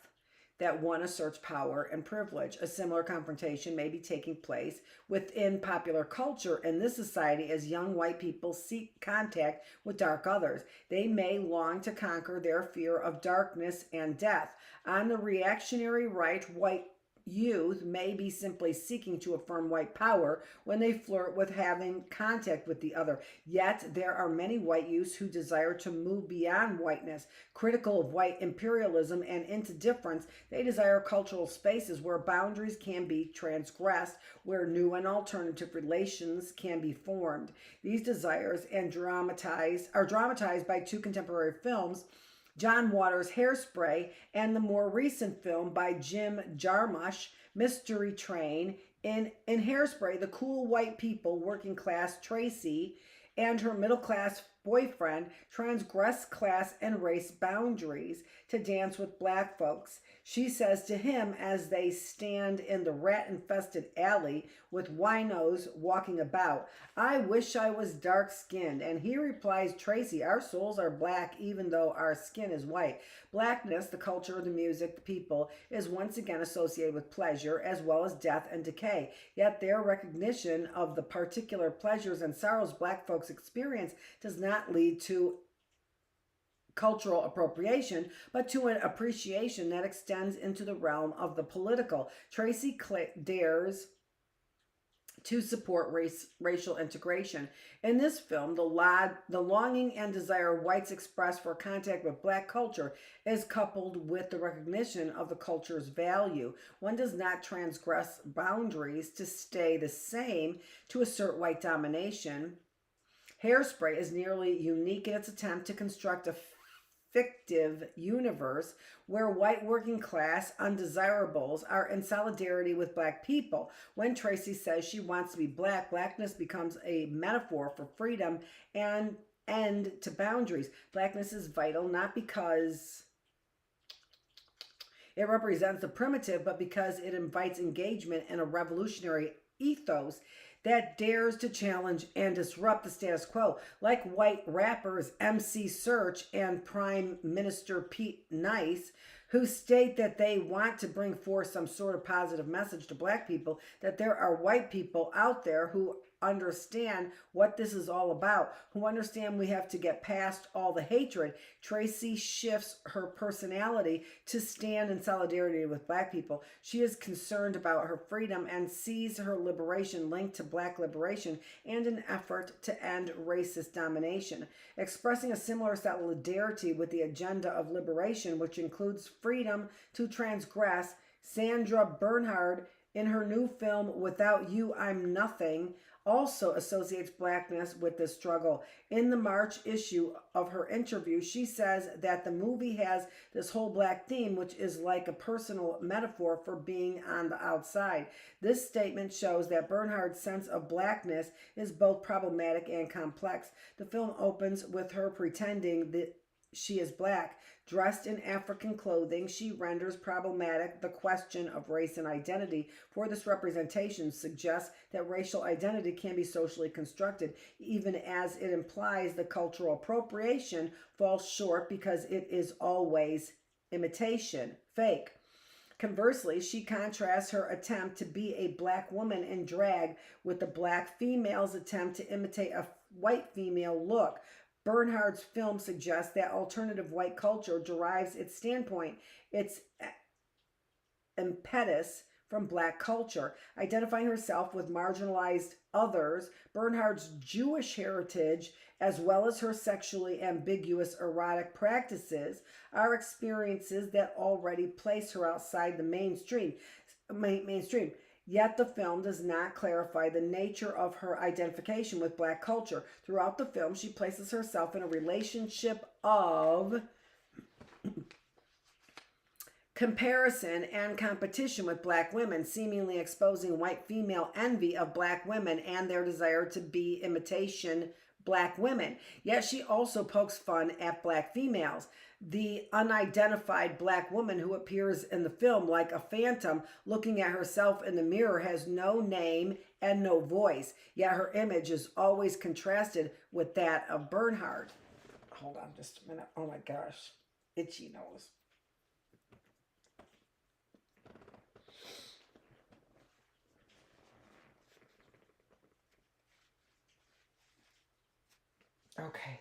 that one asserts power and privilege. A similar confrontation may be taking place within popular culture in this society as young white people seek contact with dark others. They may long to conquer their fear of darkness and death. On the reactionary right, white youth may be simply seeking to affirm white power when they flirt with having contact with the other. Yet there are many white youths who desire to move beyond whiteness, critical of white imperialism and into difference. They desire cultural spaces where boundaries can be transgressed, where new and alternative relations can be formed. These desires are dramatized by two contemporary films, John Waters' Hairspray, and the more recent film by Jim Jarmusch, Mystery Train. In Hairspray, the cool white people, working class Tracy, and her middle class boyfriend transgress class and race boundaries to dance with black folks. She says to him as they stand in the rat-infested alley with winos walking about, "I wish I was dark-skinned." And he replies, "Tracy, our souls are black even though our skin is white." Blackness, the culture, the music, the people, is once again associated with pleasure as well as death and decay. Yet their recognition of the particular pleasures and sorrows black folks experience does not lead to cultural appropriation, but to an appreciation that extends into the realm of the political. Tracy dares to support racial integration. In this film, the longing and desire whites express for contact with black culture is coupled with the recognition of the culture's value. One does not transgress boundaries to stay the same to assert white domination. Hairspray is nearly unique in its attempt to construct a fictive universe where white working class undesirables are in solidarity with black people. When Tracy says she wants to be black, blackness becomes a metaphor for freedom and end to boundaries. Blackness is vital not because it represents the primitive, but because it invites engagement in a revolutionary ethos that dares to challenge and disrupt the status quo. Like white rappers MC Search and Prime Minister Pete Nice, who state that they want to bring forth some sort of positive message to black people, that there are white people out there who understand what this is all about, who understand we have to get past all the hatred. Tracy shifts her personality to stand in solidarity with black people. She is concerned about her freedom and sees her liberation linked to black liberation and an effort to end racist domination. Expressing a similar solidarity with the agenda of liberation, which includes freedom to transgress, Sandra Bernhard, in her new film Without You, I'm Nothing, also associates blackness with this struggle. In the March issue of her interview, she says that the movie has this whole black theme, which is like a personal metaphor for being on the outside. This statement shows that Bernhard's sense of blackness is both problematic and complex. The film opens with her pretending that she is black. Dressed in African clothing, she renders problematic the question of race and identity, for this representation suggests that racial identity can be socially constructed, even as it implies the cultural appropriation falls short because it is always imitation, fake. Conversely, she contrasts her attempt to be a black woman in drag with the black female's attempt to imitate a white female look. Bernhard's film suggests that alternative white culture derives its standpoint, its impetus from black culture. Identifying herself with marginalized others, Bernhard's Jewish heritage, as well as her sexually ambiguous erotic practices, are experiences that already place her outside the mainstream. Yet the film does not clarify the nature of her identification with black culture. Throughout the film, she places herself in a relationship of comparison and competition with black women, seemingly exposing white female envy of black women and their desire to be imitation black women. Yet she also pokes fun at black females. The unidentified black woman who appears in the film like a phantom looking at herself in the mirror has no name and no voice, yet her image is always contrasted with that of Bernhard. Hold on just a minute. Oh my gosh. Itchy nose. Okay.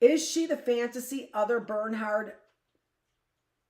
Is she the fantasy other Bernhard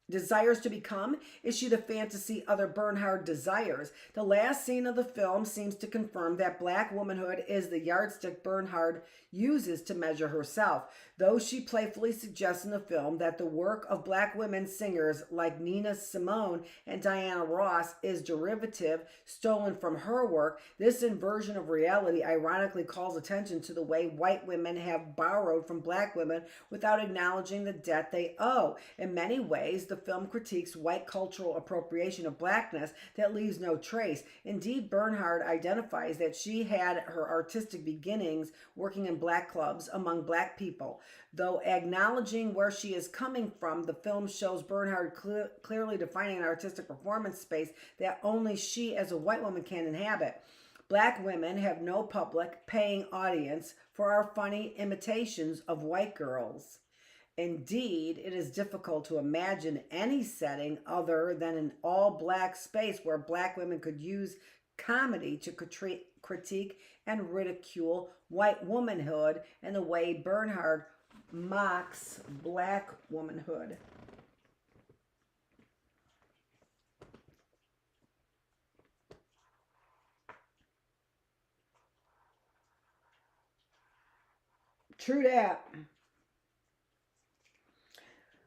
desires to become? Is she the fantasy other Bernhard desires? The last scene of the film seems to confirm that black womanhood is the yardstick Bernhard uses to measure herself, though she playfully suggests in the film that the work of black women singers like Nina Simone and Diana Ross is derivative, stolen from her work. This inversion of reality ironically calls attention to the way white women have borrowed from black women without acknowledging the debt they owe. In many ways, the film critiques white cultural appropriation of blackness that leaves no trace. Indeed, Bernhard identifies that she had her artistic beginnings working in black clubs among black people. Though acknowledging where she is coming from, the film shows Bernhard clearly defining an artistic performance space that only she as a white woman can inhabit. Black women have no public paying audience for our funny imitations of white girls. Indeed, it is difficult to imagine any setting other than an all-black space where black women could use comedy to critique and ridicule white womanhood in the way Bernhard mocks black womanhood. True that.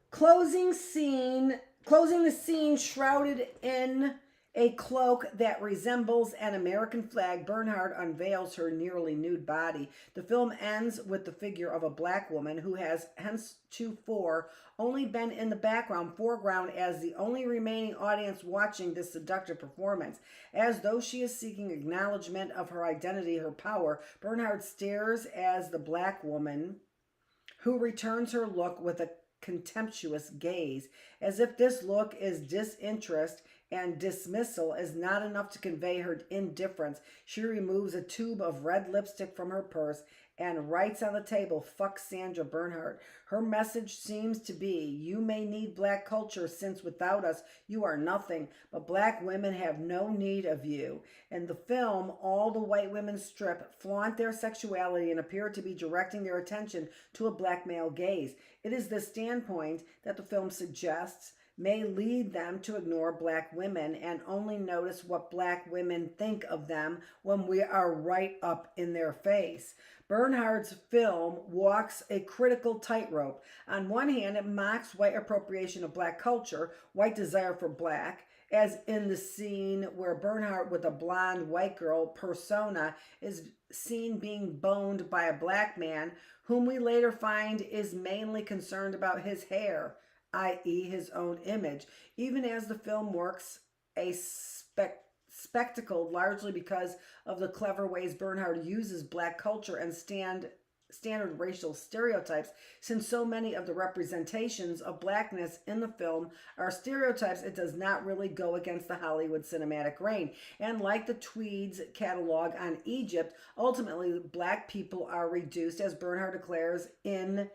Closing the scene shrouded in a cloak that resembles an American flag, Bernhard unveils her nearly nude body. The film ends with the figure of a black woman who has henceforth only been in the foreground as the only remaining audience watching this seductive performance. As though she is seeking acknowledgement of her identity, her power, Bernhard stares as the black woman, who returns her look with a contemptuous gaze, as if this look is disinterest and dismissal is not enough to convey her indifference. She removes a tube of red lipstick from her purse and writes on the table, "Fuck Sandra Bernhard." Her message seems to be, you may need black culture since without us you are nothing, but black women have no need of you. In the film, all the white women strip, flaunt their sexuality, and appear to be directing their attention to a black male gaze. It is this standpoint that the film suggests may lead them to ignore black women and only notice what black women think of them when we are right up in their face. Bernhard's film walks a critical tightrope. On one hand, it mocks white appropriation of black culture, white desire for black, as in the scene where Bernhard, with a blonde white girl persona, is seen being boned by a black man whom we later find is mainly concerned about his hair, i.e. his own image, even as the film works a spectacle largely because of the clever ways Bernhard uses black culture and standard racial stereotypes. Since so many of the representations of blackness in the film are stereotypes, it does not really go against the Hollywood cinematic grain. And like the Tweed's catalog on Egypt, ultimately black people are reduced, as Bernhard declares in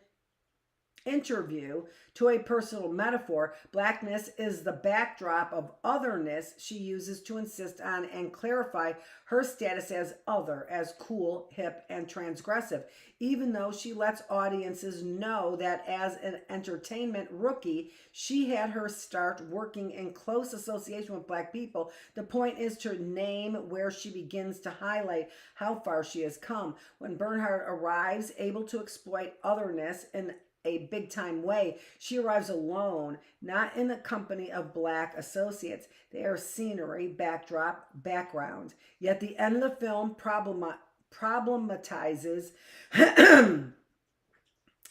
interview, to a personal metaphor. Blackness is the backdrop of otherness she uses to insist on and clarify her status as other, as cool, hip, and transgressive, even though she lets audiences know that as an entertainment rookie, she had her start working in close association with black people. The point is to name where she begins to highlight how far she has come. When Bernhard arrives, able to exploit otherness in a big-time way, she arrives alone, not in the company of black associates. They are scenery, backdrop, background. Yet the end of the film problematizes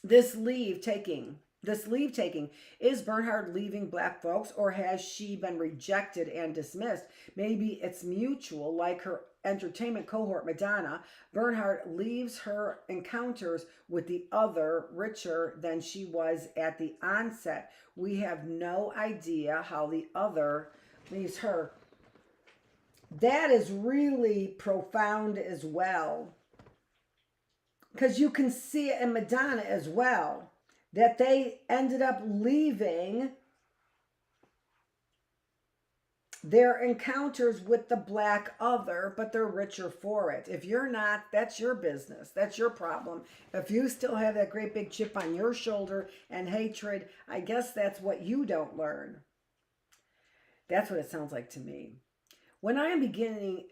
this leave-taking. Is Bernhard leaving black folks, or has she been rejected and dismissed? Maybe it's mutual, like her entertainment cohort Madonna. Bernhard leaves her encounters with the other richer than she was at the onset. We have no idea how the other leaves her. That is really profound as well. because you can see it in Madonna as well, that they ended up leaving their encounters with the black other, but they're richer for it. If you're not, that's your business. That's your problem. If you still have that great big chip on your shoulder and hatred, I guess that's what you don't learn. That's what it sounds like to me. When I began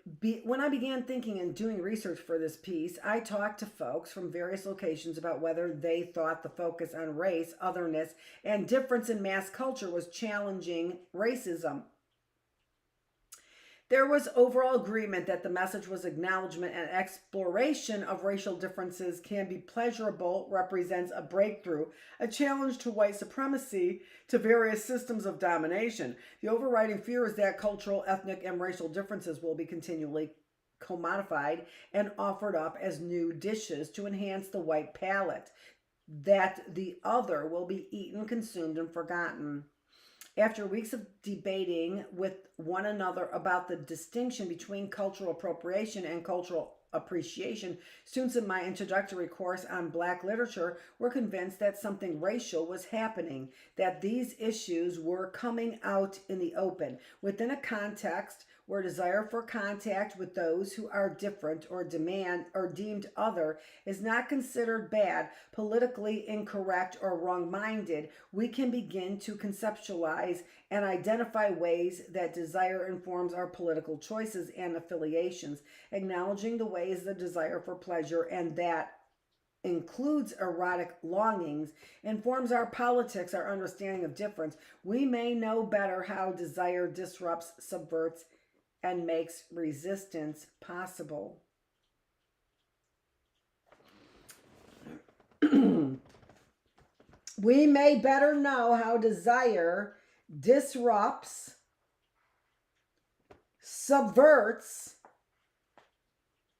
thinking and doing research for this piece, I talked to folks from various locations about whether they thought the focus on race, otherness, and difference in mass culture was challenging racism. There was overall agreement that the message was acknowledgement and exploration of racial differences can be pleasurable, represents a breakthrough, a challenge to white supremacy, to various systems of domination. The overriding fear is that cultural, ethnic, and racial differences will be continually commodified and offered up as new dishes to enhance the white palate, that the other will be eaten, consumed, and forgotten. After weeks of debating with one another about the distinction between cultural appropriation and cultural appreciation, students in my introductory course on Black literature were convinced that something racial was happening, that these issues were coming out in the open within a context where desire for contact with those who are different or deemed other is not considered bad, politically incorrect, or wrong-minded. We can begin to conceptualize and identify ways that desire informs our political choices and affiliations, acknowledging the ways the desire for pleasure, and that includes erotic longings, informs our politics, our understanding of difference. We may know better how desire disrupts, subverts, and makes resistance possible. We may better know how desire disrupts, subverts,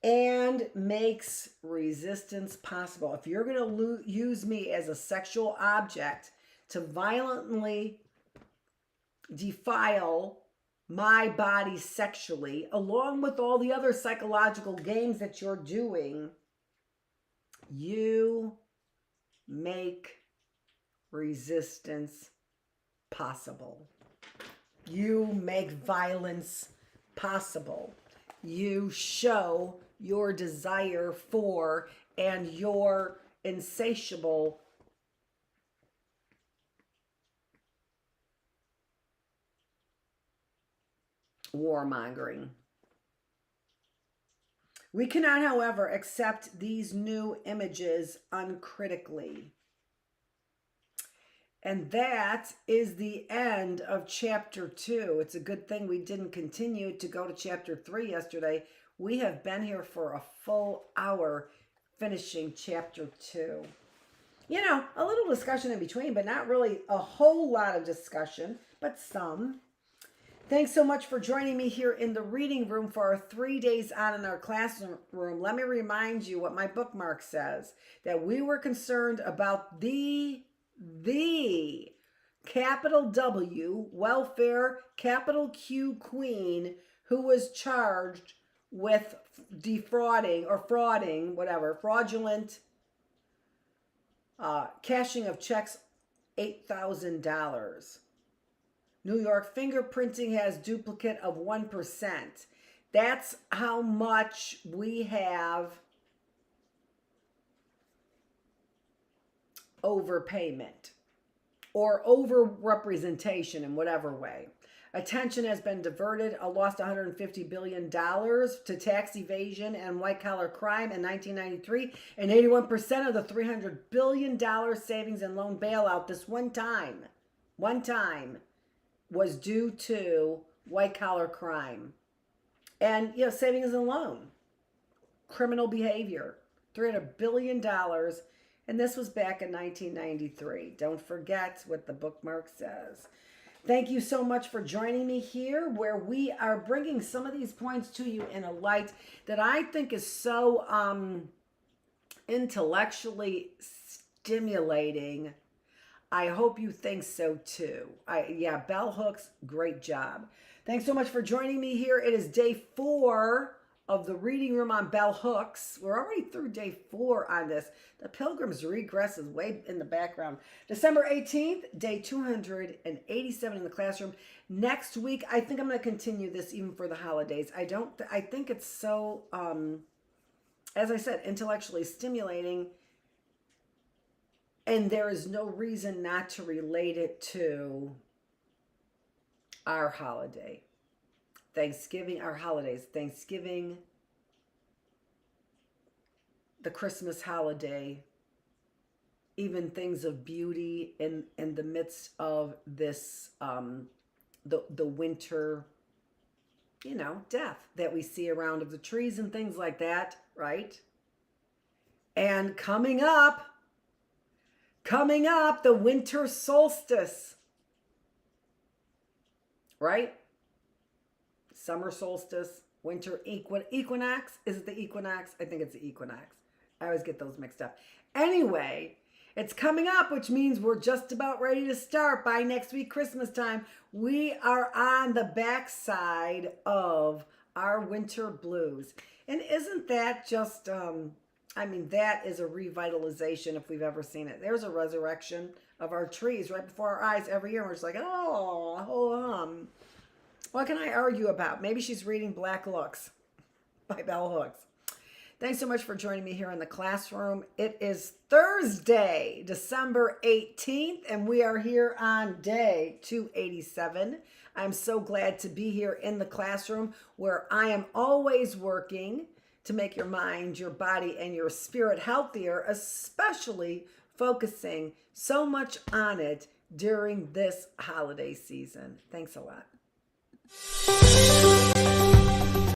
and makes resistance possible. If you're going to use me as a sexual object to violently defile my body sexually, along with all the other psychological games that you're doing, you make resistance possible. You make violence possible. You show your desire for and your insatiable warmongering. We cannot, however, accept these new images uncritically. And that is the end of chapter 2. It's a good thing we didn't continue to go to chapter 3 yesterday. We have been here for a full hour finishing chapter 2. You know, a little discussion in between, but not really a whole lot of discussion, but some. Thanks so much for joining me here in the reading room for our 3 days on in our classroom. Let me remind you what my bookmark says, that we were concerned about the capital W, welfare, capital Q queen, who was charged with defrauding or frauding, whatever, fraudulent cashing of checks, $8,000. New York fingerprinting has duplicate of 1%. That's how much we have overpayment or over-representation in whatever way. Attention has been diverted, lost $150 billion to tax evasion and white-collar crime in 1993, and 81% of the $300 billion savings and loan bailout this one time, was due to white-collar crime. And, you know, savings and loan, criminal behavior, $300 billion, and this was back in 1993. Don't forget what the bookmark says. Thank you so much for joining me here, where we are bringing some of these points to you in a light that I think is so intellectually stimulating. I hope you think so too. Bell hooks, great job. Thanks so much for joining me here. It is day 4 of the reading room on bell hooks. We're already through day 4 on this. The Pilgrim's Regress is way in the background. December 18th, day 287 in the classroom. Next week, I think I'm going to continue this even for the holidays. I think it's so, as I said, intellectually stimulating. And there is no reason not to relate it to our holiday. Thanksgiving, our holidays, Thanksgiving, the Christmas holiday, even things of beauty in the midst of this, the winter, death that we see around of the trees and things like that, right? And coming up, the winter solstice, right? Summer solstice, winter equinox. Is it the equinox? I think it's the equinox. I always get those mixed up. Anyway, it's coming up, which means we're just about ready to start by next week, Christmas time. We are on the backside of our winter blues. And isn't that just, that is a revitalization if we've ever seen it. There's a resurrection of our trees right before our eyes every year. And we're just like, what can I argue about? Maybe she's reading Black Looks by Bell Hooks. Thanks so much for joining me here in the classroom. It is Thursday, December 18th, and we are here on day 287. I'm so glad to be here in the classroom where I am always working to make your mind, your body, and your spirit healthier, especially focusing so much on it during this holiday season. Thanks a lot.